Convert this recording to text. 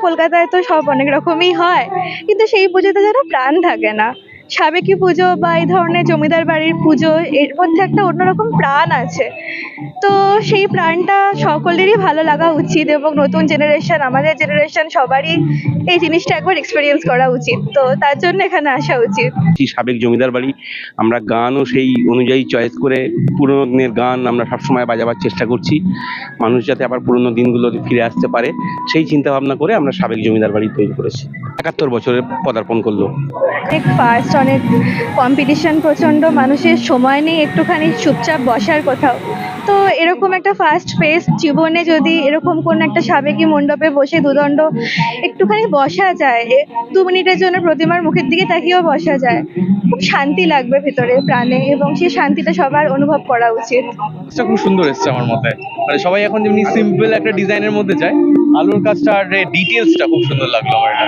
কলকাতায় তো সব অনেক রকমই হয়, কিন্তু সেই পুজোতে যেন প্রাণ থাকে না। সাবেকি পুজো বা এই ধরনের জমিদার বাড়ির পুজো, এর মধ্যে একটা অন্যরকম প্রাণ আছে। তো সেই প্রাণটা সকলেরই ভালো লাগা উচিত, এবং নতুন জেনারেশন, আমাদের জেনারেশন সবারই এই জিনিসটা একবার এক্সপেরিয়েন্স করা উচিত। তো তার জন্য এখানে আসা উচিত। সাবেক জমিদার বাড়ি, আমরা গানও সেই অনুযায়ী চয়েস করে পুরোনো দিনের গান আমরা সবসময় বাজাবার চেষ্টা করছি, মানুষ যাতে আবার পুরোনো দিনগুলো ফিরে আসতে পারে সেই চিন্তা ভাবনা করে আমরা সাবেক জমিদার বাড়ি তৈরি করেছি। ৭১ বছরে পদার্পণ করলো। অনেক ফাস্ট, অনেক কম্পিটিশন প্রচণ্ড, মানুষের সময় নেই একটুখানি চুপচাপ বসার কোথাও। তো এরকম একটা ফাস্ট পেস জীবনে যদি এরকম কোন একটা সাবেকি মণ্ডপে বসে দুদণ্ড একটুখানি বসা যায়, 2 মিনিটের জন্য প্রতিমার মুখের দিকে তাকিয়েও বসা যায়, খুব শান্তি লাগবে ভেতরে প্রাণে, এবং সেই শান্তিটা সবার অনুভব করা উচিত। কাজটা খুব সুন্দর এসছে আমার মতে। মানে সবাই এখন যেমনি সিম্পল একটা ডিজাইনের মধ্যে চায়, আলুর কাজটা আর ডিটেলসটা খুব সুন্দর লাগলো আমার এটা।